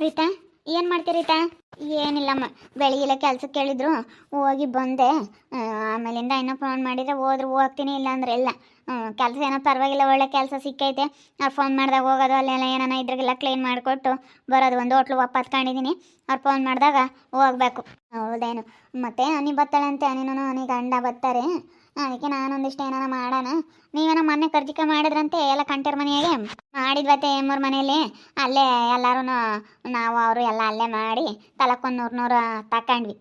ರೀತಾ, ಏನು ಮಾಡ್ತೀರಿ ರೀತಾ? ಏನಿಲ್ಲಮ್ಮ, ಬೆಳಿಗ್ಗೆ ಕೆಲ್ಸಕ್ಕೆ ಕೇಳಿದ್ರು, ಹೋಗಿ ಬಂದೆ. ಆಮೇಲಿಂದ ಇನ್ನೂ ಫೋನ್ ಮಾಡಿದ್ರೆ ಹೋದ್ರೆ ಹೋಗ್ತೀನಿ, ಇಲ್ಲ ಅಂದ್ರೆ ಇಲ್ಲ. ಕೆಲಸ ಏನೋ ಪರವಾಗಿಲ್ಲ, ಒಳ್ಳೆ ಕೆಲಸ ಸಿಕ್ಕೈತೆ. ಅವ್ರು ಫೋನ್ ಮಾಡಿದಾಗ ಹೋಗೋದು, ಅಲ್ಲೆಲ್ಲ ಏನಾನ ಇದ್ರಿಗೆಲ್ಲ ಕ್ಲೀನ್ ಮಾಡಿಕೊಟ್ಟು ಬರೋದು. ಒಂದು ಹೋಟ್ಲು ಒಪ್ಪತ್ಕೊಂಡಿದ್ದೀನಿ, ಅವ್ರು ಫೋನ್ ಮಾಡಿದಾಗ ಹೋಗ್ಬೇಕು. ಹೌದೇನು? ಮತ್ತೆ ಅನಿ ಬರ್ತಾಳಂತೆ, ಅನಿನೂ ಅನಿ ಗಂಡ ಬರ್ತಾರೆ. ಅದಕ್ಕೆ ನಾನೊಂದಿಷ್ಟು ಏನಾನ ಮಾಡೋಣ. ನೀವೇನೋ ಮೊನ್ನೆ ಕರ್ಜಿಕ ಮಾಡಿದ್ರಂತೆ ಎಲ್ಲ ಕಂಟರ್ ಮನೆಯಾಗೆ ಮಾಡಿದ್ವತ್ತೆ ಎಮ್ಮೂರ ಮನೆಯಲ್ಲಿ. ಅಲ್ಲೇ ಎಲ್ಲರೂ ನಾವು ಅವರು ಎಲ್ಲ ಅಲ್ಲೇ ಮಾಡಿ ತಲಕ್ಕೊಂದು 100 ತಗೊಂಡ್ವಿ.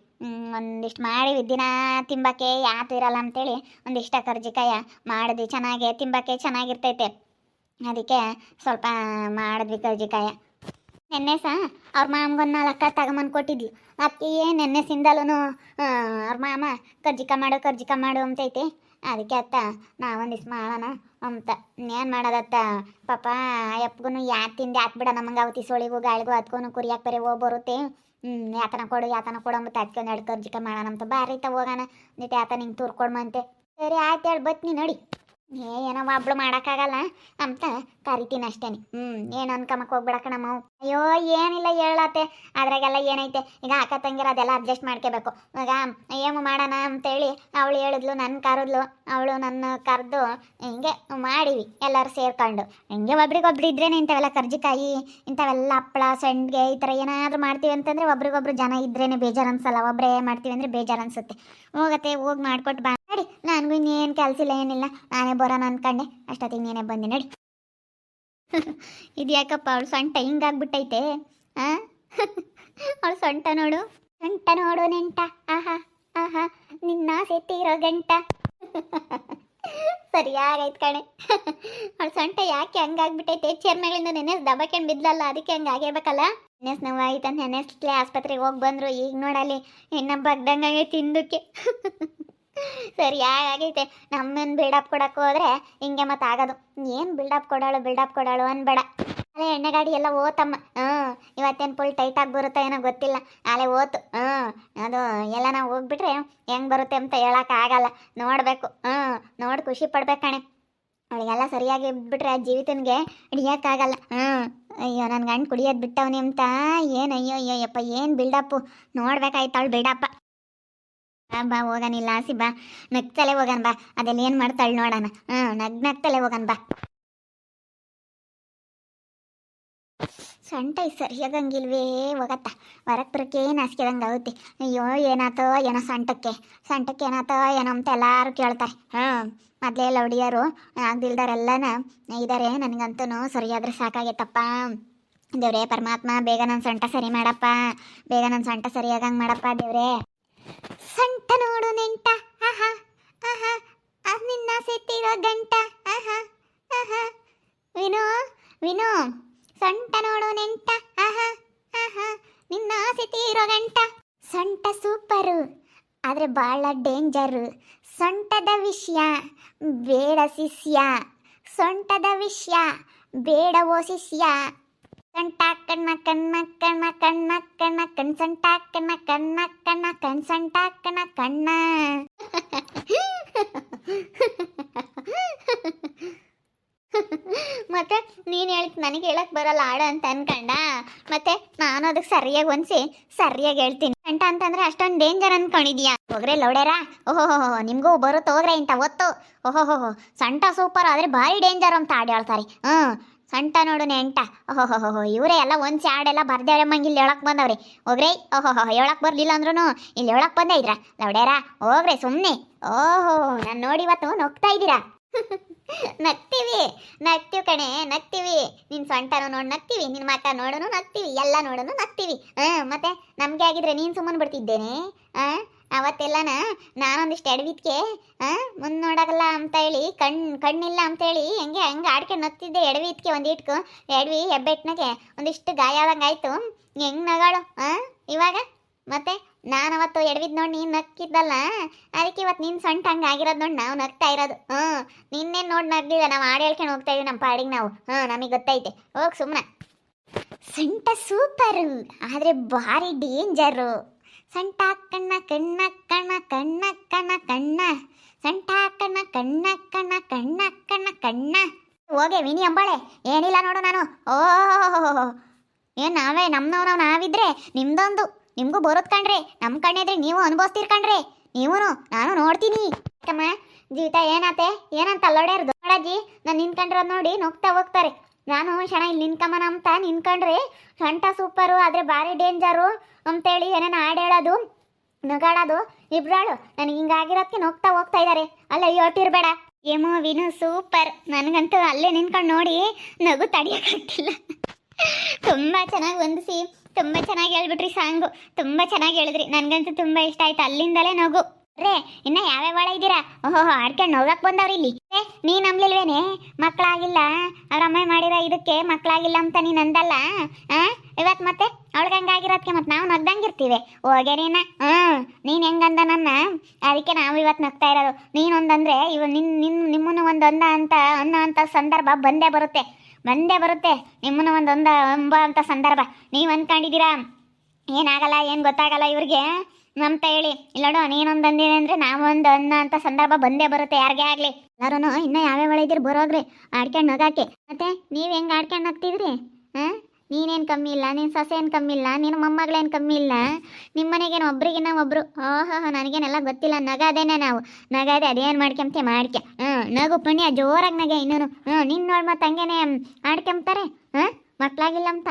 ಒಂದಿಷ್ಟು ಮಾಡಿ ದಿನ ತಿಂಬಕ್ಕೆ ಯಾತು ಇರಲ್ಲ ಅಂತೇಳಿ ಒಂದಿಷ್ಟ ಕರ್ಜಿಕಾಯ ಮಾಡಿದ್ವಿ. ಚೆನ್ನಾಗೆ ತಿಂಬಕ್ಕೆ ಚೆನ್ನಾಗಿರ್ತೈತೆ, ಅದಕ್ಕೆ ಸ್ವಲ್ಪ ಮಾಡಿದ್ವಿ ಕರ್ಜಿಕಾಯ. ನೆನ್ನೆ ಸಹ ಅವ್ರ ಮಾಮಗೊಂದು 4 ತಗೊಂಬಂದು ಕೊಟ್ಟಿದ್ಲು. ಅದಕ್ಕೆ ನೆನ್ನೆ ಸಿಂದಲೂ ಅವ್ರ ಮಾಮ ಕರ್ಜಿಕ ಮಾಡು ಅಂತೈತೆ. ಅದಕ್ಕೆ ಅತ್ತ ನಾವೊಂದಿಷ್ಟು ಮಾಡೋಣ ಅಂತ. ಏನು ಮಾಡೋದತ್ತ, ಪಾಪ ಅಪ್ಪಗೂ ಯಾಕೆ ತಿಂದು ಯಾಕೆ ಬಿಡ, ನಮಗೆ ಅವತ್ತಿ ಸೋಳಿಗೂ ಗಾಳಿಗೂ ಅದಕ್ಕೂ ಕುರಿಯಾಕೆ ಬೇರೆ ಹೋಗಿ ಬರುತ್ತೆ. ಯಾತನ ಕೊಡು ಅಂಬತ್ತು. ಅದಕ್ಕೆ 2 ಕರ್ಜಿಕ ಮಾಡೋಣ ಅಂತ. ಬಾರೀತ ಹೋಗೋಣ, ನಿಟ್ಟು ಯಾತ ನಿಂಗೆ ತೂರ್ಕೊಡ್ಮಂತೆ. ಸರಿ ಆಯ್ತು, ಹೇಳಿ ಬತ್ನಿ ನೋಡಿ. ಏನೋ ಒಬ್ಳು ಮಾಡೋಕ್ಕಾಗಲ್ಲ ಅಂತ ಕರಿತೀನಿ ಅಷ್ಟೇ. ಏನು ಅನ್ಕಮಕ್ಕೆ ಹೋಗ್ಬಿಡಕ್ಕ ನಮ್ಮ. ಅಯ್ಯೋ ಏನಿಲ್ಲ ಹೇಳತ್ತೆ, ಅದ್ರಾಗೆಲ್ಲ ಏನೈತೆ. ಈಗ ಅಕ್ಕ ತಂಗಿರ ಅದೆಲ್ಲ ಅಡ್ಜಸ್ಟ್ ಮಾಡ್ಕೋಬೇಕು. ಈಗ ಏನು ಮಾಡೋಣ ಅಂತೇಳಿ ಅವಳು ಹೇಳಿದ್ಲು, ನನ್ನ ಕರೆದ್ಲು, ಅವಳು ನನ್ನ ಕರೆದು ಹಿಂಗೆ ಮಾಡೀವಿ ಎಲ್ಲರೂ ಸೇರ್ಕೊಂಡು. ಹಿಂಗೆ ಒಬ್ರಿಗೊಬ್ರು ಇದ್ರೇನೆ ಇಂಥವೆಲ್ಲ ಕರ್ಜಿಕಾಯಿ, ಇಂಥವೆಲ್ಲ ಹಪ್ಪಳ ಸಂಡಿಗೆ ಈ ಥರ ಏನಾದರೂ ಮಾಡ್ತೀವಿ ಅಂತಂದರೆ ಒಬ್ರಿಗೊಬ್ರು ಜನ ಇದ್ರೇನೆ ಬೇಜಾರು ಅನ್ಸಲ್ಲ. ಒಬ್ಬರೇ ಮಾಡ್ತೀವಿ ಅಂದರೆ ಬೇಜಾರು ಅನ್ಸುತ್ತೆ. ಹೋಗಿ ಮಾಡ್ಕೊಟ್ಟು ಬಾ ನಡಿ. ನನಗೂ ಇನ್ನೇನು ಕೆಲಸ ಇಲ್ಲ, ಏನಿಲ್ಲ, ನಾನೇ ಬರೋಣ ಅನ್ಕೊಂಡೆ. ಅಷ್ಟೊತ್ತಿಗೆ ನೀನೇ ಬಂದೆ ನಡಿ. ಇದು ಯಾಕಪ್ಪ ಅವಳು ಸೊಂಟ ಹಿಂಗಾಗ್ಬಿಟ್ಟೈತೆ? ಅವಳು ಸೊಂಟ ನೋಡು ನೆಂಟ. ಆಹಾ ಆಹಾ, ನಿನ್ನ ಸೆತ್ತಿರೋ ಗಂಟ. ಸರಿಯಾಗೈತೆ ಕಣೆ. ಅವಳು ಸೊಂಟ ಯಾಕೆ ಹಂಗಾಗ್ಬಿಟ್ಟೈತೆ? ಚೇರ್ಮಗಳಿಂದ ನೆನೆಸ್ ದಬ್ಬಾಕೊಂಡು ಬಿದ್ಲಲ್ಲ, ಅದಕ್ಕೆ ಹಂಗೆ ಆಗಿರ್ಬೇಕಲ್ಲ. ನೆನೆಸ್ ನೋವಾಯ್ತು ಅಂತ ನೆನೆಸ್ಲೇ ಆಸ್ಪತ್ರೆಗೆ ಹೋಗಿ ಬಂದರು. ಈಗ ನೋಡಲ್ಲಿ ಇನ್ನ ಬಗ್ದಂಗೆ ತಿಂದಕ್ಕೆ ಸರಿಯಾಗೈತೆ. ನಮ್ಮನ್ನು ಬಿಲ್ಡಪ್ ಕೊಡಕ್ಕೆ ಹೋದ್ರೆ ಹಿಂಗೆ ಮತ್ತೆ ಆಗೋದು. ಏನು ಬಿಲ್ಡಪ್ ಕೊಡೋಳು ಅನ್ಬೇಡ. ಅಲ್ಲೇ ಎಣ್ಣೆ ಗಾಡಿ ಎಲ್ಲ ಓತಮ್ಮ. ಇವತ್ತೇನು ಫುಲ್ ಟೈಟಾಗಿ ಬರುತ್ತೋ ಏನೋ ಗೊತ್ತಿಲ್ಲ, ಅಲ್ಲೇ ಓತು. ಅದು ಎಲ್ಲ ನಾವು ಹೋಗ್ಬಿಟ್ರೆ ಹೆಂಗೆ ಬರುತ್ತೆ ಅಂತ ಹೇಳೋಕ್ಕಾಗಲ್ಲ. ನೋಡಬೇಕು, ನೋಡಿ ಖುಷಿ ಪಡ್ಬೇಕು ಕಣೆ. ಅವಳಿಗೆಲ್ಲ ಸರಿಯಾಗಿ ಇದ್ಬಿಟ್ರೆ ಆ ಜೀವಿತನಿಗೆ ಹಿಡಿಯೋಕ್ಕಾಗಲ್ಲ. ಅಯ್ಯೋ ನನ್ನ ಗಂಡು ಕುಡಿಯೋದು ಬಿಟ್ಟವನಿ ಅಂತ. ಏನು ಅಯ್ಯೋ ಏನು ಬಿಲ್ಡಪ್ಪು ನೋಡ್ಬೇಕಾಯ್ತು ಅವಳು ಬಿಲ್ಡಪ್ಪ. ಬಾ ಹೋಗನಿಲ್ಲ ಆಸಿ, ಬಾ ನಗ್ತಲೇ ಹೋಗನ್ ಬಾ. ಅದೆಲ್ಲ ಏನು ಮಾಡ್ತಾಳೆ ನೋಡೋಣ. ನಗ್ತಲೇ ಹೋಗನ್ ಬಾ. ಸೊಂಟ ಸರಿಯಾಗಂಗಿಲ್ವೇ ಹೋಗತ್ತ. ಹೊರಗೆ ಬರೋಕ್ಕೆ ನಾಸಿಕೆದಂಗೆ ಆಗುತ್ತೆ. ಅಯ್ಯೋ ಏನಾತೋ ಏನೋ ಸೊಂಟಕ್ಕೆ ಏನಾತೋ ಏನೋ ಅಂತ ಎಲ್ಲರೂ ಕೇಳ್ತಾರೆ. ಮೊದಲೇ ಲೌಡಿಯರು ಆಗ್ದಿಲ್ದಾರೆಲ್ಲನ ಇದ್ದಾರೆ. ನನಗಂತೂ ಸರಿಯಾದ್ರೆ ಸಾಕಾಗೈತಪ್ಪ. ದೇವ್ರೇ ಪರಮಾತ್ಮ, ಬೇಗ ನನ್ನ ಸೊಂಟ ಸರಿ ಮಾಡಪ್ಪ, ಬೇಗ ನನ್ನ ಸೊಂಟ ಸರಿಯಾಗಂಗೆ ಮಾಡಪ್ಪ ದೇವ್ರೇ. ಸೊಂಟ ನೋಡು ನೆಂಟ, ಆಹಾ ಆಹಾ, ನಿನ್ನ ಸೆತ್ತಿರೋ ಗಂಟ. ಆಹಾ ಆಹಾ, ವಿನು ಸೊಂಟ ನೋಡು ನೆಂಟ. ಆಹಾ ಆಹಾ, ನಿನ್ನ ಸೆತ್ತಿರೋ ಗಂಟ. ಸೊಂಟ ಸೂಪರು, ಆದರೆ ಭಾಳ ಡೇಂಜರು. ಸೊಂಟದ ವಿಷಯ ಬೇಡ ಶಿಷ್ಯ, ಸೊಂಟದ ವಿಷಯ ಬೇಡವೋ ಶಿಷ್ಯ. ಸೊಂಟ ಕಣ್ಣ ಕಣ್ಣ ಕಣ್ಣ ಕಣ್ಣ ಕಣ್ಣ ಕಣ್ ಸೊಂಟ ಕಣ್ಣ ಕಣ್ಣ ಕಣ್ಣ ಕಣ್ ಸೊಂಟ ಕಣ್ಣ ಕಣ್ಣ. ಮತ್ತೆ ನೀನು ಹೇಳಿದ್ ನನಗೆ ಹೇಳಕ್ ಬರಲ್ಲ ಆಡ ಅಂತ ಅನ್ಕಂಡ. ಮತ್ತೆ ನಾನು ಅದಕ್ಕೆ ಸರಿಯಾಗಿ ಹೊಂದಿಸಿ ಸರಿಯಾಗಿ ಹೇಳ್ತೀನಿ. ಸೊಂಟ ಅಂತಂದ್ರೆ ಅಷ್ಟೊಂದು ಡೇಂಜರ್ ಅನ್ಕೊಂಡಿದ್ಯಾ? ಹೋಗ್ರೆ ಲೌಡೇರಾ, ಓಹೋ ನಿಮಗೂ ಬರುತ್ತೆ ಹೋಗ್ರೆ ಇಂಥ ಒತ್ತು. ಓಹೋ ಸೊಂಟ ಸೂಪರ್ ಆದರೆ ಭಾರಿ ಡೇಂಜರ್ ಅಂತ ಹಾಡು ಹೇಳ್ತಾರೆ. ಸೊಂಟ ನೋಡು ನೆಂಟ. ಓಹೋ ಇವರೇ ಎಲ್ಲ ಒಂದ್ಸಿ ಹಾಡೆಲ್ಲ ಬರ್ದೇವ್ರೆ ಮಂಗೆ ಇಲ್ಲಿ ಹೇಳಕ್ ಬಂದವ್ರಿ. ಹೋಗ್ರಿ, ಹೇಳಕ್ ಬರ್ಲಿಲ್ಲ ಅಂದ್ರೂ ಇಲ್ಲಿ ಹೇಳಕ್ ಬಂದ ಇದ್ರ ಲೌಡೇರಾ. ಹೋಗ್ರೆ ಸುಮ್ಮನೆ. ನಾನು ನೋಡಿ ಇವತ್ತು ನಗ್ತಾ ಇದ್ದೀರಾ. ನಗ್ತೀವಿ ಕಣೆ, ನಗ್ತೀವಿ. ನಿನ್ನ ಸೊಂಟನೂ ನೋಡಿ ನಗ್ತೀವಿ, ನಿನ್ನ ಮಕ್ಕ ನೋಡೋನು ನಗ್ತೀವಿ, ಎಲ್ಲ ನೋಡೋನು ನಗ್ತೀವಿ. ಮತ್ತೆ ನಮಗೆ ಆಗಿದ್ರೆ ನೀನು ಸುಮ್ಮನೆ ಬಿಡ್ತಿದ್ದೇನೆ. ಅವತ್ತೆಲ್ಲನ ನಾನೊಂದಿಷ್ಟು ಎಡವಿದ್ಕೆ ಮುಂದೆ ನೋಡೋಲ್ಲ ಅಂತ ಹೇಳಿ ಕಣ್ಣಿಲ್ಲ ಅಂತೇಳಿ ಹಂಗೆ ಆಡ್ಕೊಂಡು ನಗ್ತಿದ್ದೆ. ಎಡವಿದ್ಕೆ ಒಂದಿಟ್ಕು ಎಡವಿ ಹೆಬ್ಬೆಟ್ನಾಗೆ ಒಂದಿಷ್ಟು ಗಾಯ ಆದಂಗೆ ಆಯಿತು. ಹೆಂಗೆ ನಗಾಳು ಇವಾಗ. ಮತ್ತೆ ನಾನು ಅವತ್ತು ಎಡವಿದ್ ನೋಡಿ ನೀನು ನಕ್ಕಿದ್ದಲ್ಲ, ಅದಕ್ಕೆ ಇವತ್ತು ನಿನ್ನ ಸೊಂಟ ಹಂಗೆ ಆಗಿರೋದು ನೋಡಿ ನಾವು ನಗ್ತಾ ಇರೋದು. ನಿನ್ನೇನು ನೋಡಿ ನಗ್ಲಿಲ್ಲ, ನಾವು ಹಾಡು ಹೇಳ್ಕೊಂಡು ಹೋಗ್ತಾ ಇದೀವಿ ನಮ್ಮ ಪಾಡಿಗೆ ನಾವು. ನಮಗೆ ಗೊತ್ತೈತೆ, ಹೋಗಿ ಸುಮ್ಮನೆ. ಸೊಂಟ ಸೂಪರು ಆದರೆ ಭಾರಿ ಡೇಂಜರು. ಸೊಂಟ ಕಣ್ಣ ಕಣ್ಣ ಕಣ್ಣ ಕಣ್ಣ ಕಣ್ಣ ಕಣ್ಣ ಸೊಂಟ ಕಣ್ಣ ಕಣ್ಣ ಕಣ್ಣ ಕಣ್ಣ ಕಣ್ಣ ಕಣ್ಣ. ಹೋಗೆ ವಿನಿ ಅಂಬಾಳೆ, ಏನಿಲ್ಲ ನೋಡು ನಾನು. ಏನ್ ನಾವೇ ನಮ್ನವ್ ನಾವಿದ್ರೆ ನಿಮ್ದೊಂದು ನಿಮ್ಗೂ ಬರೋದ್ ಕಣ್ರಿ, ನಮ್ ಕಣ್ಣಿದ್ರೆ ನೀವು ಅನುಭವಿಸ್ತೀರ್ ಕಣ್ರಿ. ನೀವು ನಾನು ನೋಡ್ತೀನಿ. ಅಮ್ಮ ಜೀವಿತ ಏನಾತೆ ಏನಂತ ಅಲ್ಲೋಡ್ಯಾರ್ದು ನೋಡಜ್ಜಿ, ನಾನು ನಿನ್ಕಂಡ್ರದ್ ನೋಡಿ ನೋಗ್ತಾ ಹೋಗ್ತಾರೆ. ನಾನು ಕ್ಷಣ ಇಲ್ಲಿ ನಿನ್ಕಮ್ಮನ ಅಂತ ನಿನ್ಕಂಡ್ರೆ ಸೊಂಟ ಸೂಪರು ಆದ್ರೆ ಭಾರಿ ಡೇಂಜರು ಅಂತೇಳಿ ಏನೇನು ಹಾಡು ಹೇಳೋದು ನಗಾಡೋದು ಇಬ್ರಾಳು ನನಗೆ ಹಿಂಗಾಗಿರೋದಕ್ಕೆ ನೋಗ್ತಾ ಹೋಗ್ತಾ ಇದ್ದಾರೆ. ಅಲ್ಲ ಯೋಟಿರ್ಬೇಡ. ಏಮೋ ವಿನು ಸೂಪರ್. ನನಗಂತೂ ಅಲ್ಲೇ ನಿನ್ಕೊಂಡು ನೋಡಿ ನಗು ತಡಿಯೋಕ್ಕಾಗ್ತಿಲ್ಲ. ತುಂಬ ಚೆನ್ನಾಗಿ ಹೊಂದಿಸಿ ತುಂಬ ಚೆನ್ನಾಗಿ ಹೇಳ್ಬಿಟ್ರಿ ಸಾಂಗು. ತುಂಬ ಚೆನ್ನಾಗಿ ಹೇಳಿದ್ರಿ, ನನಗಂತೂ ತುಂಬ ಇಷ್ಟ ಆಯ್ತು. ಅಲ್ಲಿಂದಲೇ ನಗು ರೇ. ಇನ್ನ ಯಾವ್ಯಾವ ಒಳ ಇದ್ದೀರಾ? ಓಹೋ ಆಡ್ಕೊಂಡು ನೋಗಕ್ಕೆ ಬಂದವ್ರಿ ಇಲ್ಲಿ. ನೀ ನಂಬ್ಲಿಲ್ವೇನೆ ಮಕ್ಕಳಾಗಿಲ್ಲ ಅವ್ರ ಅಮ್ಮ ಮಾಡಿರೋ ಇದಕ್ಕೆ ಮಕ್ಕಳಾಗಿಲ್ಲ ಅಂತ ನೀನು ಅಂದಲ್ಲ ಇವತ್ತು ಮತ್ತೆ ಅವಳಿಗೆ ಹಂಗಾಗಿರೋದಕ್ಕೆ ಮತ್ತೆ ನಾವು ನಗ್ದಂಗಿರ್ತೀವಿ. ಹೋಗೆ ನೀನ ನೀನು ಹೆಂಗಂದ ನನ್ನ, ಅದಕ್ಕೆ ನಾವು ಇವತ್ತು ನಗ್ತಾ ಇರೋದು. ನೀನೊಂದಂದ್ರೆ ನಿಮ್ಮನ್ನು ಒಂದೊಂದ ಅಂತ ಅನ್ನೋ ಅಂಥ ಸಂದರ್ಭ ಬಂದೇ ಬರುತ್ತೆ ನಿಮ್ಮನ್ನು ಒಂದೊಂದ ಅಂಬ ಅಂತ ಸಂದರ್ಭ. ನೀವು ಅಂದ್ಕೊಂಡಿದ್ದೀರಾ ಏನಾಗಲ್ಲ ಏನು ಗೊತ್ತಾಗಲ್ಲ ಇವ್ರಿಗೆ ಅಂತ ಹೇಳಿ. ಇಲ್ಲೋಡು ನೀನೊಂದು ಅಂದಿದೆ ಅಂದರೆ ನಾವೊಂದು ಅನ್ನ ಅಂತ ಸಂದರ್ಭ ಬಂದೇ ಬರುತ್ತೆ ಯಾರಿಗೇ ಆಗಲಿ. ಎಲ್ಲರೂ ಇನ್ನೂ ಯಾವ್ಯಾವ ಇದ್ದೀರಿ ಬರೋಗ್ರಿ ಆಡ್ಕೊಂಡು ನಗಾಕೆ. ಮತ್ತೆ ನೀವು ಹೆಂಗೆ ಆಡ್ಕೊಂಡು ನಗ್ತಿದ್ರಿ? ನೀನೇನು ಕಮ್ಮಿ ಇಲ್ಲ, ನಿನ್ನ ಸೊಸೆ ಏನು ಕಮ್ಮಿ ಇಲ್ಲ, ನಿನ್ನ ಮೊಮ್ಮಗಳೇನು ಕಮ್ಮಿ ಇಲ್ಲ. ನಿಮ್ಮ ಮನೆಗೇನು ಒಬ್ರಿಗಿನ್ನ ಒಬ್ರು. ಓಹೋ ನನಗೇನೆಲ್ಲ ಗೊತ್ತಿಲ್ಲ. ನಗದೇನೆ ನಾವು ನಗದೆ ಅದೇನು ಮಾಡ್ಕೊಂತೆ ಮಾಡ್ಕೆ. ನಗು ಪುಣ್ಯ ಜೋರಾಗಿ ನಗೆ ಇನ್ನೂ. ನಿನ್ನ ನೋಡಿ ಮತ್ತೆ ಹಂಗೇನೆ ಆಡ್ಕೊಂತಾರೆ. ಮಕ್ಕಳಾಗಿಲ್ಲ ಅಂತ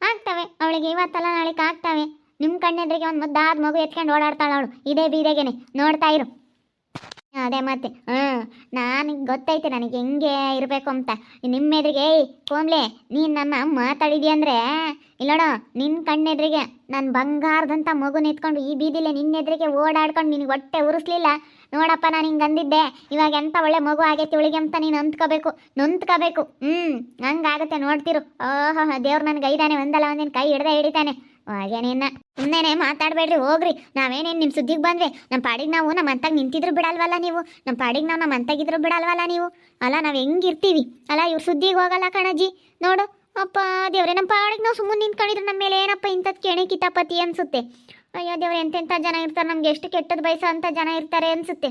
ಆಗ್ತವೆ ಅವಳಿಗೆ, ಇವತ್ತಲ್ಲ ನಾಳೆಗೆ ಆಗ್ತವೆ. ನಿಮ್ಮ ಕಣ್ಣೆದ್ರಿಗೆ ಒಂದು ಮುದ್ದಾದ ಮಗು ಎತ್ಕೊಂಡು ಓಡಾಡ್ತಾಳೆ ಅವಳು ಇದೇ ಬೀದೆಗೆನೆ. ನೋಡ್ತಾ ಇರು. ಅದೇ ಮತ್ತೆ ನನಗೆ ಗೊತ್ತೈತೆ ನನಗೆ ಹೆಂಗೆ ಇರಬೇಕು ಅಂತ. ನಿಮ್ಮ ಎದುರಿಗೆ ಕೋಮ್ಲೆ ನೀನು ನನ್ನ ಮಾತಾಡಿದಿ ಅಂದರೆ ಇಲ್ಲೋಡ ನಿನ್ನ ಕಣ್ಣೆದ್ರಿಗೆ ನಾನು ಬಂಗಾರದಂಥ ಮಗು ನಿಂತ್ಕೊಂಡು ಈ ಬೀದಿಲೆ ನಿನ್ನೆದ್ರಿಗೆ ಓಡಾಡ್ಕೊಂಡು ನಿನಗೆ ಹೊಟ್ಟೆ ಉರಿಸ್ಲಿಲ್ಲ ನೋಡಪ್ಪ. ನಾನು ಹಿಂಗೆ ಅಂದಿದ್ದೆ, ಇವಾಗ ಎಂಥ ಒಳ್ಳೆ ಮಗು ಆಗೈತಿ ಇವಳಿಗೆ ಅಂತ ನೀನು ನೊಂದ್ಕೋಬೇಕು. ಹಂಗಾಗುತ್ತೆ ನೋಡ್ತಿರು. ಓಹೋ ದೇವ್ರು ನನಗೆ ಐದಾನೆ ಒಂದಲ್ಲ ಒಂದಿನ ಕೈ ಹಿಡಿತಾನೆ. ಹಾಗೆ ನಿನ್ನ ಸುಮ್ಮನೆ ಮಾತಾಡಬೇಡ್ರಿ ಹೋಗ್ರಿ. ನಾವೇನೇನು ನಿಮ್ಮ ಸುದ್ದಿಗೆ ಬಂದ್ವಿ ನಮ್ಮ ಪಾಡಿಗೆ ನಾವು ನಮ್ಮ ಅಂತಾಗ ನಿಂತಿದ್ರು ಬಿಡಲ್ವಲ್ಲ ನೀವು. ನಮ್ಮ ಪಾಡಿಗೆ ನಾವು ನಮ್ಮ ಅಂತಾಗಿದ್ರು ಬಿಡಲ್ವಲ್ಲ ನೀವು. ಅಲ್ಲ ನಾವು ಹೆಂಗಿರ್ತೀವಿ ಅಲ್ಲ, ಇವ್ರು ಸುದ್ದಿಗೆ ಹೋಗಲ್ಲ ಕಣಜ್ಜಿ. ನೋಡು ಅಪ್ಪ ದೇವ್ರೆ, ನಮ್ಮ ಪಾಡಿಗೆ ನಾವು ಸುಮ್ಮನೆ ನಿಂತ್ಕೊಂಡಿದ್ರು ನಮ್ಮ ಮೇಲೆ ಏನಪ್ಪ ಇಂಥದ್ದು ಕೆಣೆ ಕಿತಾಪತಿ ಅನಿಸುತ್ತೆ. ಅಯ್ಯೋ ದೇವ್ರೆ, ಎಂತೆಂಥ ಜನ ಇರ್ತಾರೆ, ನಮ್ಗೆ ಎಷ್ಟು ಕೆಟ್ಟದ್ದು ಬಯಸೋ ಅಂಥ ಜನ ಇರ್ತಾರೆ ಅನಿಸುತ್ತೆ.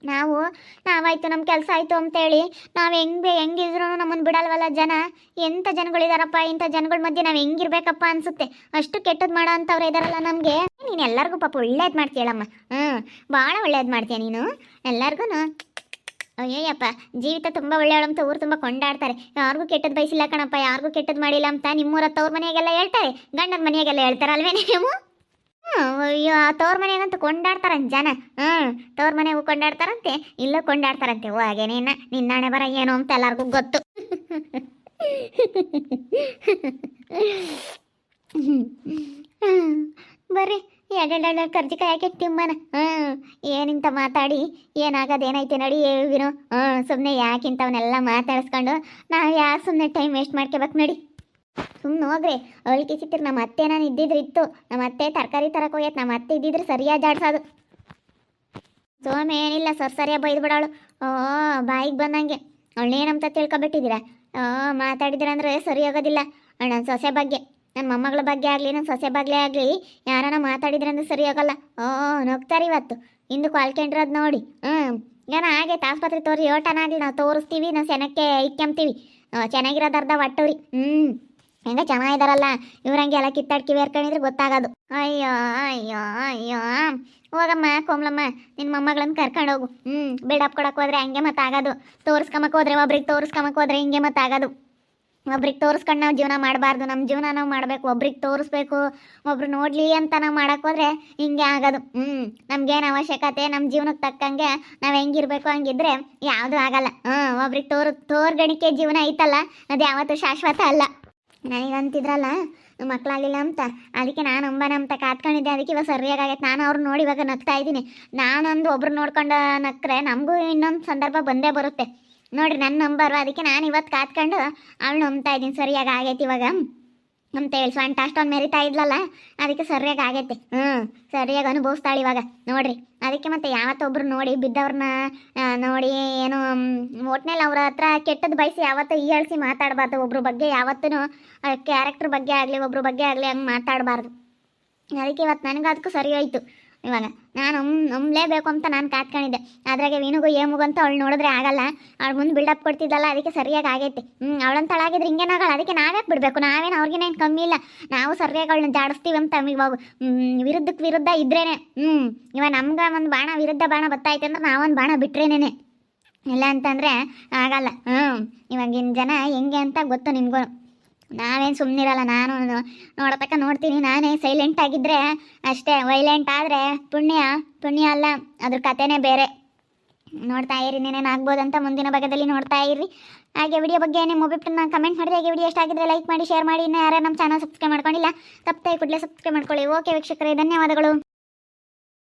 ನಾವಾಯ್ತು ನಮ್ಮ ಕೆಲಸ ಆಯಿತು ಅಂತೇಳಿ ನಾವು ಹೆಂಗಿದ್ರು ನಮ್ಮನ್ನು ಬಿಡಲ್ವಲ್ಲ ಜನ. ಎಂಥ ಜನಗಳಿದಾರಪ್ಪ, ಇಂಥ ಜನಗಳ ಮಧ್ಯೆ ನಾವು ಹೆಂಗಿರ್ಬೇಕಪ್ಪ ಅನಿಸುತ್ತೆ. ಅಷ್ಟು ಕೆಟ್ಟದ್ದು ಮಾಡೋ ಅಂಥವ್ರು ಇದಾರಲ್ಲ ನಮಗೆ. ನೀನು ಎಲ್ಲರಿಗೂ ಪಾಪ ಒಳ್ಳೇದು ಮಾಡ್ತೀಯಲ್ಲಮ್ಮ. ಭಾಳ ಒಳ್ಳೇದು ಮಾಡ್ತೀಯ ನೀನು ಎಲ್ಲರಿಗೂ. ಅಯ್ಯಯ್ಯಪ್ಪ ಜೀವಿತ ತುಂಬ ಒಳ್ಳೆಯವಳು ಅಂತ ಊರು ತುಂಬ ಕೊಂಡಾಡ್ತಾರೆ. ಯಾರಿಗೂ ಕೆಟ್ಟದ್ದು ಬಯಸಿಲ್ಲ ಕಣಪ್ಪ, ಯಾರಿಗೂ ಕೆಟ್ಟದ್ದು ಮಾಡಿಲ್ಲ ಅಂತ ನಿಮ್ಮೂರ ತವ್ರ ಮನೆಯಾಗೆಲ್ಲ ಹೇಳ್ತಾರೆ, ಗಂಡನ ಮನೆಯಾಗೆಲ್ಲ ಹೇಳ್ತಾರೆ ಅಲ್ವೇ ನೀವು? ಅಯ್ಯೋ ತವ್ರ ಮನೆಯಾಗಂತ ಕೊಂಡಾಡ್ತಾರಂತೆ ಜನ. ತವ್ರ ಮನೆಗೂ ಕೊಂಡಾಡ್ತಾರಂತೆ, ಇಲ್ಲೂ ಕೊಂಡಾಡ್ತಾರಂತೆ. ಓ ಹಾಗೆ ನಿನ್ನ ಹಣೆ ಬರ ಏನು ಅಂತ ಎಲ್ಲರಿಗೂ ಗೊತ್ತು. ಬರ್ರಿ ಎರಡೆರಡು ಕರ್ಜಿಕಾಯಿ ಹಾಕಿ ತಿಮ್ಮನ. ಏನಿಂತ ಮಾತಾಡಿ ಏನಾಗದೇನೈತೆ ನಡಿ ವಿನು. ಸುಮ್ಮನೆ ಯಾಕಿಂತವನ್ನೆಲ್ಲ ಮಾತಾಡಿಸ್ಕೊಂಡು ನಾವು ಯಾಕೆ ಸುಮ್ಮನೆ ಟೈಮ್ ವೇಸ್ಟ್ ಮಾಡ್ಕೋಬೇಕು ನಡಿ. ಸುಮ್ಮನೆ ಹೋಗ್ರಿ. ಅವಳಿಗೆ ಸಿಕ್ತಿರು ನಮ್ಮ ಅತ್ತೆ ನಾನು ಇದ್ದಿದ್ರೆ ಇತ್ತು. ನಮ್ಮ ಅತ್ತೆ ತರಕಾರಿ ತರಕ್ಕೆ ಹೋಗ್ಯತ್. ನಮ್ಮ ಅತ್ತೆ ಇದ್ದಿದ್ರೆ ಸರಿಯಾಗಿ ಜಾಡ್ಸೋದು. ಸೋಮ ಏನಿಲ್ಲ ಸರಿಯಾಗಿ ಬೈದು ಬಿಡೋಳು. ಬಾಯಿಗೆ ಬಂದಂಗೆ ಅವಳೇನಂತ ತಿಳ್ಕೊಬಿಟ್ಟಿದ್ದೀರಾ. ಮಾತಾಡಿದ್ರೆ ಅಂದರೆ ಸರಿ ಹೋಗೋದಿಲ್ಲ. ನನ್ನ ಸೊಸೆ ಬಗ್ಗೆ, ನನ್ನ ಮೊಮ್ಮಗಳ ಬಗ್ಗೆ ಆಗಲಿ ನನ್ನ ಸೊಸೆ ಬಗ್ಗೆ ಆಗಲಿ ಯಾರನ್ನ ಮಾತಾಡಿದ್ರೆ ಅಂದ್ರೆ ಸರಿ ಹೋಗಲ್ಲ. ನಗ್ತಾರೆ ಇವತ್ತು ಇಂದು ಕಾಲ್ಕೊಂಡ್ರದ್ದು ನೋಡಿ. ಏನೋ ಆಗೈತೆ ಆಸ್ಪತ್ರೆ ತೋರಿ ಓಟನಾಗಲಿ ನಾವು ತೋರಿಸ್ತೀವಿ, ನಾವು ಸೆನಕ್ಕೆ ಇಕ್ಕೊಂತೀವಿ. ಚೆನ್ನಾಗಿರೋದು ಅರ್ಧ ಒಟ್ಟವ್ರಿ. ಹೆಂಗ ಚೆನ್ನಾಗಿದಾರಲ್ಲ ಇವ್ರಂಗೆ ಎಲ್ಲ ಕಿತ್ತಾಡ್ಕಿ ಬೇರ್ಕೊಂಡಿದ್ರೆ ಗೊತ್ತಾಗೋದು. ಅಯ್ಯೋ ಅಯ್ಯೋ ಅಯ್ಯೋ ಹೋಗಮ್ಮ ಕೋಮ್ಲಮ್ಮ, ನಿನ್ನ ಮೊಮ್ಮಗಳನ್ನ ಕರ್ಕೊಂಡು ಹೋಗು. ಬಿಲ್ಡಪ್ ಕೊಡಕ್ಕೆ ಹೋದ್ರೆ ಹಂಗೆ ಮತ್ತೆ ಆಗೋದು. ತೋರಿಸ್ಕೊಂಬಕ್ಕೆ ಹೋದ್ರೆ ಒಬ್ರಿಗೆ ತೋರಿಸ್ಕೊಂಬಕ್ಕೆ ಹೋದ್ರೆ ಹಿಂಗೆ ಮತ್ತೆ ಆಗೋದು. ಒಬ್ರಿಗೆ ತೋರಿಸ್ಕೊಂಡು ನಾವು ಜೀವನ ಮಾಡಬಾರ್ದು. ನಮ್ಮ ಜೀವನ ನಾವು ಮಾಡಬೇಕು. ಒಬ್ರಿಗೆ ತೋರಿಸ್ಬೇಕು, ಒಬ್ರು ನೋಡಲಿ ಅಂತ ನಾವು ಮಾಡಕ್ಕೆ ಹೋದ್ರೆ ಹಿಂಗೆ ಆಗೋದು. ನಮ್ಗೇನು ಅವಶ್ಯಕತೆ, ನಮ್ಮ ಜೀವನಕ್ಕೆ ತಕ್ಕಂಗೆ ನಾವು ಹೆಂಗಿರ್ಬೇಕು ಹಂಗಿದ್ರೆ ಯಾವುದೂ ಆಗಲ್ಲ. ಒಬ್ರಿಗೆ ತೋರ್ಗಣಿಕೆ ಜೀವನ ಐತಲ್ಲ, ಅದು ಯಾವತ್ತೂ ಶಾಶ್ವತ ಅಲ್ಲ. ನನಗಂತಿದ್ರಲ್ಲ ಮಕ್ಕಳಾಗಿಲ್ಲ ಅಂತ, ಅದಕ್ಕೆ ನಾನು ಅಂಬನ ಅಂತ ಕಾತ್ಕೊಂಡಿದ್ದೆ. ಅದಕ್ಕೆ ಇವಾಗ ಸರಿಯಾಗೈತೆ. ನಾನು ಅವ್ರು ನೋಡಿ ಇವಾಗ ನಗ್ತಾ ಇದ್ದೀನಿ. ನಾನೊಂದು ಒಬ್ರು ನೋಡ್ಕೊಂಡು ನಕ್ಕರೆ ನಮಗೂ ಇನ್ನೊಂದು ಸಂದರ್ಭ ಬಂದೇ ಬರುತ್ತೆ ನೋಡ್ರಿ. ನನ್ನ ನಂಬರು, ಅದಕ್ಕೆ ನಾನು ಇವತ್ತು ಕಾತ್ಕೊಂಡು ಅವಳು ನಂಬ್ತಾ ಇದ್ದೀನಿ. ಸರಿಯಾಗಿ ಆಗೈತೆ ಇವಾಗ ಅಂತ ಹೇಳಿ. ಸ್ವಂಟ ಅಷ್ಟೊಂದು ಮೆರಿತಾ ಇದ್ಲಲ್ಲ, ಅದಕ್ಕೆ ಸರಿಯಾಗಿ ಆಗೈತೆ. ಸರಿಯಾಗಿ ಅನುಭವಿಸ್ತಾಳೆ ಇವಾಗ ನೋಡ್ರಿ. ಅದಕ್ಕೆ ಮತ್ತೆ ಯಾವತ್ತೊಬ್ರು ನೋಡಿ ಬಿದ್ದವ್ರನ್ನ ನೋಡಿ ಏನು ಒಟ್ನಲ್ಲಿ ಅವ್ರ ಹತ್ರ ಕೆಟ್ಟದ್ದು ಬಯಸಿ ಯಾವತ್ತೂ ಹೀಯಾಳಿಸಿ ಮಾತಾಡಬಾರ್ದು. ಒಬ್ರ ಬಗ್ಗೆ ಯಾವತ್ತೂ ಕ್ಯಾರೆಕ್ಟರ್ ಬಗ್ಗೆ ಆಗಲಿ ಒಬ್ರ ಬಗ್ಗೆ ಆಗಲಿ ಹಂಗೆ ಮಾತಾಡಬಾರ್ದು. ಅದಕ್ಕೆ ಇವತ್ತು ನನಗೆ ಅದಕ್ಕೂ ಸರಿ ಹೋಯ್ತು. ಇವಾಗ ನಾನು ನಂಬಲೇಬೇಕು ಅಂತ ನಾನು ಕಾತ್ಕೊಂಡಿದ್ದೆ. ಅದ್ರಾಗೆ ವೀನುಗೂ ಏಮುಗೂ ಅಂತ ಅವಳು ನೋಡಿದ್ರೆ ಆಗಲ್ಲ, ಅವಳು ಮುಂದೆ ಬಿಲ್ಡಪ್ ಕೊಡ್ತಿದ್ದಲ್ಲ, ಅದಕ್ಕೆ ಸರಿಯಾಗಿ ಆಗೈತಿ. ಅವಳಂತಳಾಗಿದ್ರೆ ಹಿಂಗೇನಾಗಲ್ಲ, ಅದಕ್ಕೆ ನಾವ್ಯಾಕೆ ಬಿಡಬೇಕು, ನಾವೇನು ಅವ್ರಿಗೇನೇನು ಕಮ್ಮಿ ಇಲ್ಲ, ನಾವು ಸರಿಯಾಗಿ ಅವಳನ್ನ ಜಾಡಿಸ್ತೀವಿ ಅಂತ ಇವಾಗ ವಿರುದ್ಧಕ್ಕೆ ವಿರುದ್ಧ ಇದ್ರೇನೆ. ಇವಾಗ ನಮ್ಗೆ ಒಂದು ಬಾಣ ವಿರುದ್ಧ ಬಾಣ ಬತ್ತೈತೆ ಅಂದ್ರೆ ನಾವೊಂದು ಬಾಣ ಬಿಟ್ರೇನೇನೆ, ಇಲ್ಲ ಅಂತಂದರೆ ಆಗಲ್ಲ. ಇವಾಗಿನ ಜನ ಹೆಂಗೆ ಅಂತ ಗೊತ್ತು ನಿಮಗೂ. ನಾವೇನು ಸುಮ್ಮನಿರಲ್ಲ, ನಾನು ನೋಡತಕ್ಕ ನೋಡ್ತೀನಿ. ನಾನೇ ಸೈಲೆಂಟ್ ಆಗಿದ್ದರೆ ಅಷ್ಟೇ, ವೈಲೆಂಟ್ ಆದರೆ ಪುಣ್ಯ ಅಲ್ಲ, ಅದ್ರ ಕಥೆನೇ ಬೇರೆ. ನೋಡ್ತಾ ಇರಿ, ನೀನೇನು ಆಗ್ಬೋದಂತ ಮುಂದಿನ ಭಾಗದಲ್ಲಿ ನೋಡ್ತಾ ಇರಿ. ಹಾಗೆ ವಿಡಿಯೋ ಬಗ್ಗೆ ನಿಮ್ಮ ಒಬ್ಬಿಟ್ಟನ್ನ ಕಮೆಂಟ್ ಮಾಡಿರಿ. ಹಾಗೆ ವಿಡಿಯೋ ಎಷ್ಟಾಗಿದ್ರೆ ಲೈಕ್ ಮಾಡಿ, ಶೇರ್ ಮಾಡಿ. ಇನ್ನು ಯಾರು ನಮ್ಮ ಚಾನಲ್ ಸಬ್ಸ್ಕ್ರೈಬ್ ಮಾಡ್ಕೊಂಡಿಲ್ಲ, ತಪ್ಪದೆ ಕೂಡಲೇ ಸಬ್ಸ್ಕ್ರೈಬ್ ಮಾಡ್ಕೊಳ್ಳಿ. ಓಕೆ ವೀಕ್ಷಕರೇ, ಧನ್ಯವಾದಗಳು.